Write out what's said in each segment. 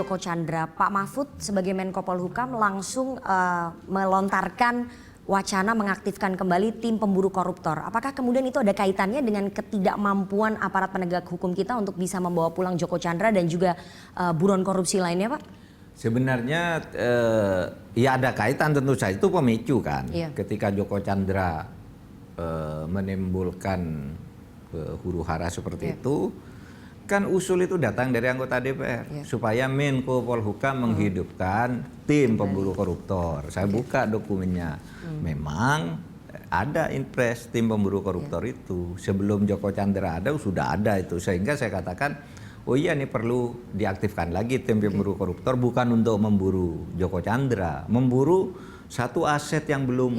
Joko Chandra, Pak Mahfud sebagai Menko Polhukam langsung melontarkan wacana mengaktifkan kembali tim pemburu koruptor. Apakah kemudian itu ada kaitannya dengan ketidakmampuan aparat penegak hukum kita untuk bisa membawa pulang Joko Chandra dan juga buron korupsi lainnya, Pak? Sebenarnya ya ada kaitan, tentu saja itu pemicu kan. Iya. Ketika Joko Chandra menimbulkan huru hara seperti itu, kan usul itu datang dari anggota DPR supaya Menko Polhukam menghidupkan tim pemburu koruptor. Saya buka dokumennya. Memang ada impres tim pemburu koruptor itu. Sebelum Joko Chandra ada, sudah ada itu. Sehingga saya katakan, oh iya ini perlu diaktifkan lagi tim pemburu koruptor, bukan untuk memburu Joko Chandra, memburu satu aset yang belum.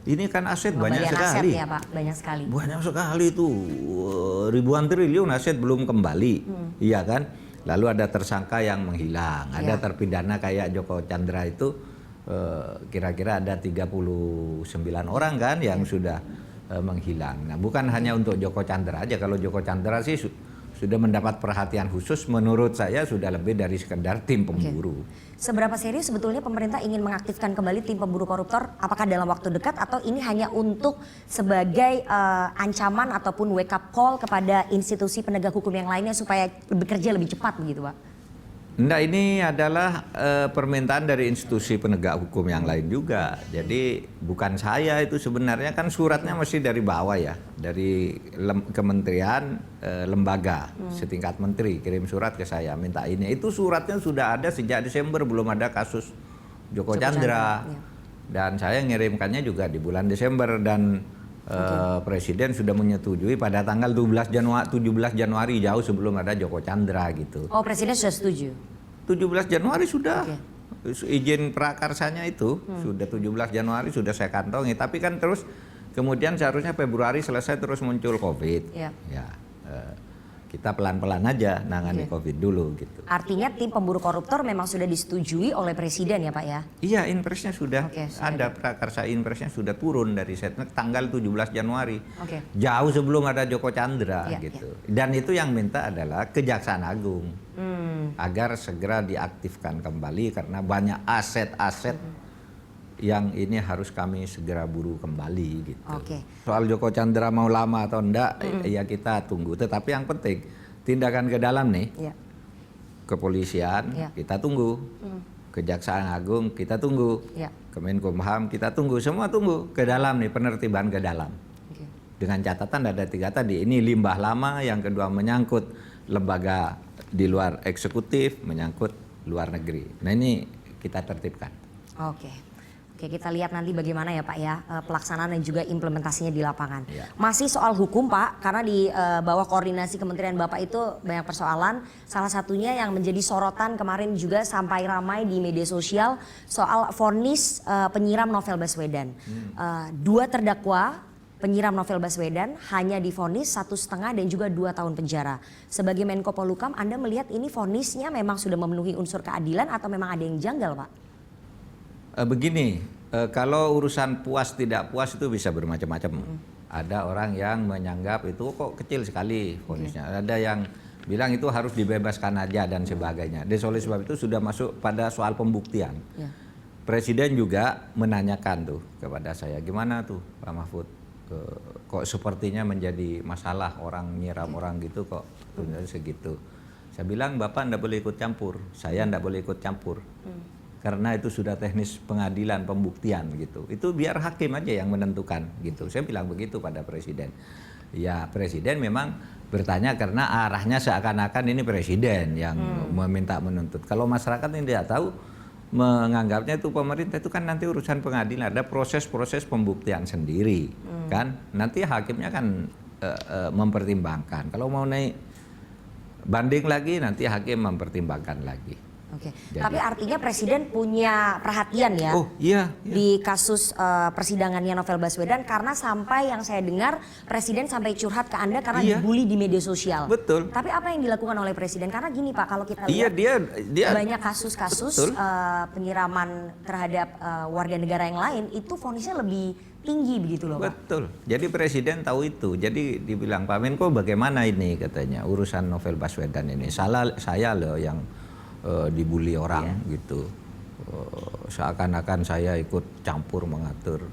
Ini kan aset banyak sekali. Aset ya Pak, banyak sekali. Banyak sekali itu, ribuan triliun aset belum kembali, iya kan? Lalu ada tersangka yang menghilang, ada terpidana kayak Joko Chandra itu kira-kira ada 39 orang kan yang sudah menghilang. Nah bukan hanya untuk Joko Chandra aja, kalau Joko Chandra sih sudah mendapat perhatian khusus, menurut saya sudah lebih dari sekedar tim pemburu. Seberapa serius sebetulnya pemerintah ingin mengaktifkan kembali tim pemburu koruptor? Apakah dalam waktu dekat atau ini hanya untuk sebagai ancaman ataupun wake up call kepada institusi penegak hukum yang lainnya supaya bekerja lebih cepat begitu, Pak? Enggak, ini adalah permintaan dari institusi penegak hukum yang lain juga. Jadi bukan saya itu, sebenarnya kan suratnya masih dari bawah ya, dari kementerian lembaga setingkat menteri kirim surat ke saya minta ini. Itu suratnya sudah ada sejak Desember, belum ada kasus Joko Chandra. Dan saya ngirimkannya juga di bulan Desember dan Presiden sudah menyetujui pada tanggal 17 Januari jauh sebelum ada Joko Chandra gitu. Oh, Presiden sudah setuju? 17 Januari sudah. Izin prakarsanya itu sudah 17 Januari sudah saya kantongi. Tapi kan terus kemudian seharusnya Februari selesai, terus muncul COVID. Kita pelan-pelan aja nangani COVID dulu gitu. Artinya tim pemburu koruptor memang sudah disetujui oleh Presiden ya Pak ya? Iya, impresnya sudah ada, prakarsa impresnya sudah turun dari tanggal 17 Januari. Jauh sebelum ada Joko Chandra gitu. Dan itu yang minta adalah Kejaksaan Agung agar segera diaktifkan kembali karena banyak aset-aset yang ini harus kami segera buru kembali gitu. Soal Joko Chandra mau lama atau enggak, ya kita tunggu. Tetapi yang penting tindakan ke dalam nih, kepolisian kita tunggu, Kejaksaan Agung kita tunggu, Kemenkumham kita tunggu, semua tunggu ke dalam nih, penertiban ke dalam. Dengan catatan ada 3 tadi, ini limbah lama, yang kedua menyangkut lembaga di luar eksekutif, menyangkut luar negeri. Nah ini kita tertibkan. Oke, kita lihat nanti bagaimana ya Pak ya pelaksanaan dan juga implementasinya di lapangan. Masih soal hukum Pak, karena di bawah koordinasi Kementerian Bapak itu banyak persoalan. Salah satunya yang menjadi sorotan kemarin juga sampai ramai di media sosial soal vonis penyiram Novel Baswedan. 2 terdakwa penyiram Novel Baswedan hanya divonis 1,5 dan juga 2 tahun penjara. Sebagai Menko Polhukam, Anda melihat ini vonisnya memang sudah memenuhi unsur keadilan atau memang ada yang janggal Pak? Begini, kalau urusan puas tidak puas itu bisa bermacam-macam. Ada orang yang menyanggap itu kok kecil sekali vonisnya. Ada yang bilang itu harus dibebaskan aja dan sebagainya. Oleh sebab itu sudah masuk pada soal pembuktian. Presiden juga menanyakan tuh kepada saya, gimana tuh Pak Mahfud? Kok sepertinya menjadi masalah orang nyiram orang gitu kok segitu. Saya bilang Bapak ndak boleh ikut campur, saya ndak boleh ikut campur. Karena itu sudah teknis pengadilan, pembuktian gitu. Itu biar hakim aja yang menentukan gitu. Saya bilang begitu pada Presiden. Ya Presiden memang bertanya karena arahnya seakan-akan ini Presiden yang meminta menuntut. Kalau masyarakat yang tidak tahu, menganggapnya itu pemerintah, itu kan nanti urusan pengadilan, ada proses-proses pembuktian sendiri kan. Nanti hakimnya kan mempertimbangkan. Kalau mau naik banding lagi, nanti hakim mempertimbangkan lagi. Tapi artinya Presiden punya perhatian ya di kasus persidangannya Novel Baswedan, karena sampai yang saya dengar Presiden sampai curhat ke Anda karena dibully di media sosial. Betul. Tapi apa yang dilakukan oleh Presiden? Karena gini Pak, kalau kita lihat dia banyak kasus-kasus penyiraman terhadap warga negara yang lain itu vonisnya lebih tinggi begitu loh Pak. Betul. Jadi Presiden tahu itu. Jadi dibilang Pak Menko bagaimana ini katanya urusan Novel Baswedan ini. Saya loh yang dibully orang gitu. Seakan-akan saya ikut campur mengatur.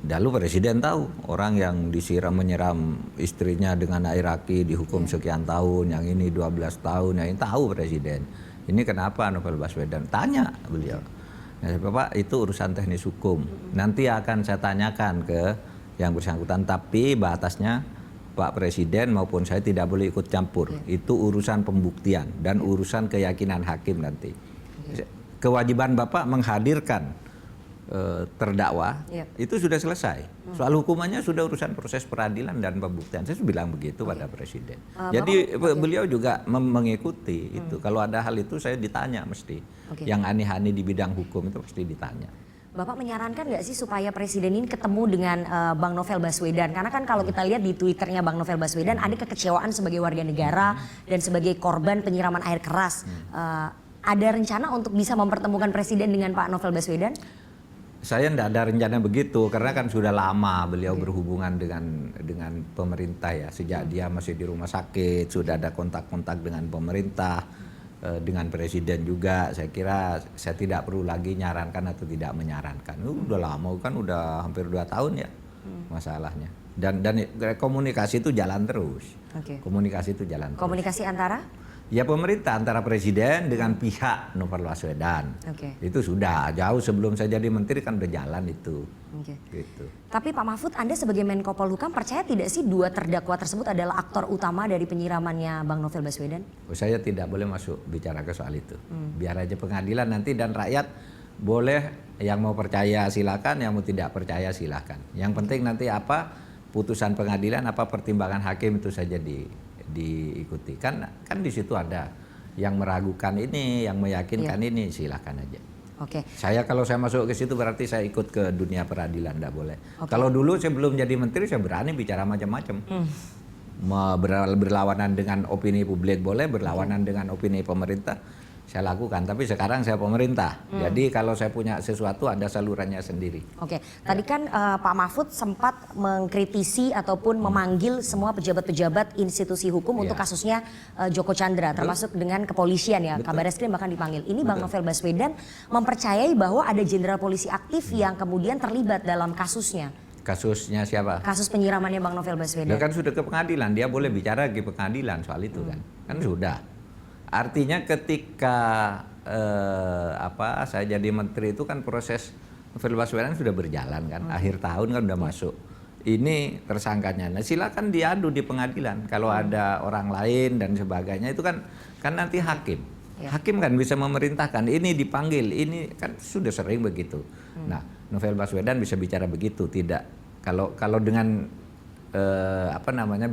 Lalu presiden tahu orang yang menyiram istrinya dengan air aki dihukum sekian tahun, yang ini 12 tahun, yang ini tahu presiden. Ini kenapa Novel Baswedan? Tanya beliau. Nah, Bapak itu urusan teknis hukum. Nanti akan saya tanyakan ke yang bersangkutan, tapi batasnya Pak Presiden maupun saya tidak boleh ikut campur. Itu urusan pembuktian dan urusan keyakinan hakim nanti. Kewajiban Bapak menghadirkan terdakwa itu sudah selesai. Soal hukumannya sudah urusan proses peradilan dan pembuktian. Saya sudah bilang begitu pada Presiden. Jadi beliau juga mengikuti itu. Kalau ada hal itu saya ditanya mesti. Yang aneh-aneh di bidang hukum itu pasti ditanya. Bapak menyarankan nggak sih supaya Presiden ini ketemu dengan Bang Novel Baswedan? Karena kan kalau kita lihat di Twitternya Bang Novel Baswedan ada kekecewaan sebagai warga negara dan sebagai korban penyiraman air keras. Ada rencana untuk bisa mempertemukan Presiden dengan Pak Novel Baswedan? Saya tidak ada rencana begitu karena kan sudah lama beliau berhubungan dengan pemerintah ya, sejak dia masih di rumah sakit sudah ada kontak-kontak dengan pemerintah, dengan presiden juga. Saya kira saya tidak perlu lagi nyarankan atau tidak menyarankan. Udah lama kan, udah hampir 2 tahun ya masalahnya. Dan komunikasi itu jalan terus. Komunikasi itu jalan terus. Komunikasi antara? Ya pemerintah, antara presiden dengan pihak Novel Baswedan. Itu sudah jauh sebelum saya jadi menteri kan udah jalan itu. Gitu. Tapi Pak Mahfud, Anda sebagai Menko Polhukam percaya tidak sih 2 terdakwa tersebut adalah aktor utama dari penyiramannya Bang Novel Baswedan? Saya tidak boleh masuk bicara ke soal itu. Biar aja pengadilan nanti, dan rakyat boleh yang mau percaya silakan, yang mau tidak percaya silakan. Yang penting nanti apa putusan pengadilan, apa pertimbangan hakim itu saja diikuti. Kan di situ ada yang meragukan ini, yang meyakinkan ini, silakan aja. Saya kalau saya masuk ke situ berarti saya ikut ke dunia peradilan, enggak boleh. Kalau dulu saya belum jadi menteri saya berani bicara macam-macam. Berlawanan dengan opini publik boleh, berlawanan dengan opini pemerintah saya lakukan, tapi sekarang saya pemerintah. Jadi kalau saya punya sesuatu ada salurannya sendiri. Tadi kan Pak Mahfud sempat mengkritisi ataupun memanggil semua pejabat-pejabat institusi hukum untuk kasusnya Joko Chandra, termasuk dengan kepolisian ya, Kabar Eskrim bahkan dipanggil. Ini Bang Novel Baswedan mempercayai bahwa ada jenderal polisi aktif yang kemudian terlibat dalam kasusnya. Kasusnya siapa? Kasus penyiramannya Bang Novel Baswedan. Kan sudah ke pengadilan, dia boleh bicara ke pengadilan soal itu kan sudah. Artinya ketika saya jadi menteri itu kan proses Novel Baswedan sudah berjalan kan, akhir tahun kan udah masuk. Ini tersangkanya. Nah, silakan diadu di pengadilan. Kalau ada orang lain dan sebagainya itu kan nanti hakim. Hakim kan bisa memerintahkan ini dipanggil, ini kan sudah sering begitu. Nah, Novel Baswedan bisa bicara begitu, tidak. Kalau dengan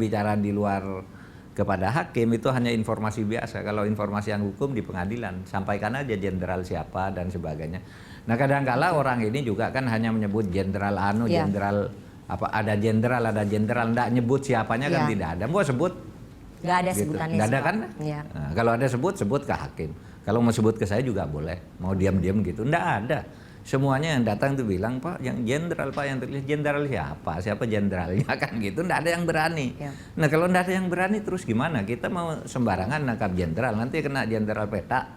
bicara di luar kepada hakim itu hanya informasi biasa. Kalau informasi yang hukum di pengadilan, sampaikan aja jenderal siapa dan sebagainya. Nah, kadang-kala orang ini juga kan hanya menyebut jenderal jenderal ada jenderal, enggak nyebut siapanya kan tidak ada. Mau sebut nggak ada sebutannya. Nggak ada kan? Nah, kalau ada sebut ke hakim. Kalau mau sebut ke saya juga boleh. Mau diam-diam gitu, enggak ada. Semuanya yang datang tuh bilang, Pak, yang jenderal, Pak, yang terlihat jenderal siapa? Siapa jenderalnya kan gitu? Nggak ada yang berani. Nah, kalau nggak ada yang berani terus gimana? Kita mau sembarangan nangkap jenderal, nanti kena jenderal peta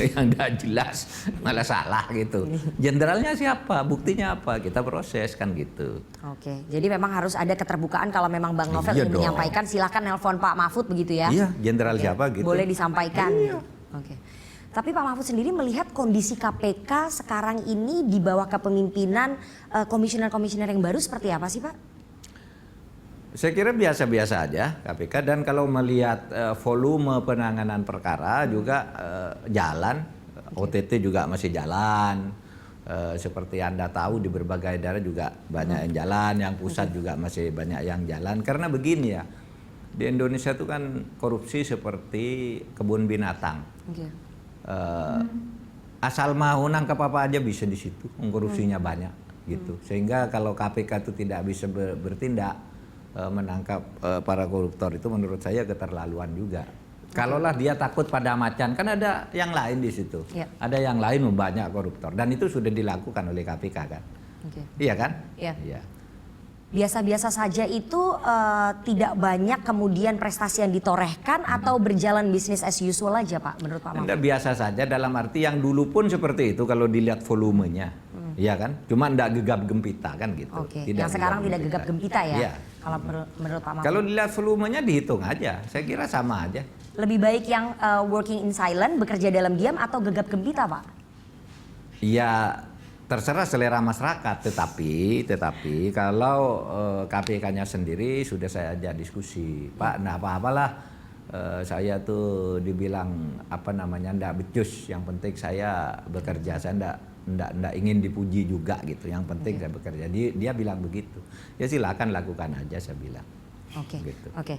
yang nggak jelas, malah salah gitu. Jenderalnya siapa? Buktinya apa? Kita proses kan gitu. Jadi memang harus ada keterbukaan kalau memang Bang Novel ingin menyampaikan, silakan nelpon Pak Mahfud begitu ya? Iya, jenderal siapa gitu. Boleh disampaikan. Tapi Pak Mahfud sendiri melihat kondisi KPK sekarang ini di bawah kepemimpinan komisioner-komisioner yang baru seperti apa sih Pak? Saya kira biasa-biasa aja KPK, dan kalau melihat volume penanganan perkara juga jalan, OTT juga masih jalan. Seperti Anda tahu di berbagai daerah juga banyak yang jalan, yang pusat juga masih banyak yang jalan. Karena begini ya, di Indonesia itu kan korupsi seperti kebun binatang. Asal mau nangkap apa aja bisa di situ, korupsinya banyak gitu. Sehingga kalau KPK itu tidak bisa bertindak menangkap para koruptor itu menurut saya keterlaluan juga. Kalaulah dia takut pada macan, kan ada yang lain di situ. Ada yang lain banyak koruptor, dan itu sudah dilakukan oleh KPK kan. Iya kan? Iya. biasa-biasa saja itu tidak banyak kemudian prestasi yang ditorehkan atau berjalan bisnis as usual aja Pak menurut Pak Mahfud? Enggak, biasa saja dalam arti yang dulu pun seperti itu kalau dilihat volumenya. Iya kan? Cuma enggak gegap gempita kan gitu. Oke, yang sekarang tidak gegap gempita ya? Iya. Kalau menurut Pak Mahfud? Kalau dilihat volumenya dihitung aja, saya kira sama aja. Lebih baik yang working in silent, bekerja dalam diam atau gegap gempita Pak? Ya terserah selera masyarakat, tetapi kalau KPK-nya sendiri sudah saya ajak diskusi, Pak, nah apa-apalah saya tuh dibilang apa namanya ndak becus, yang penting saya bekerja, saya ndak ingin dipuji juga gitu, yang penting saya bekerja. Dia bilang begitu, ya silakan lakukan aja saya bilang. Oke, Gitu. oke.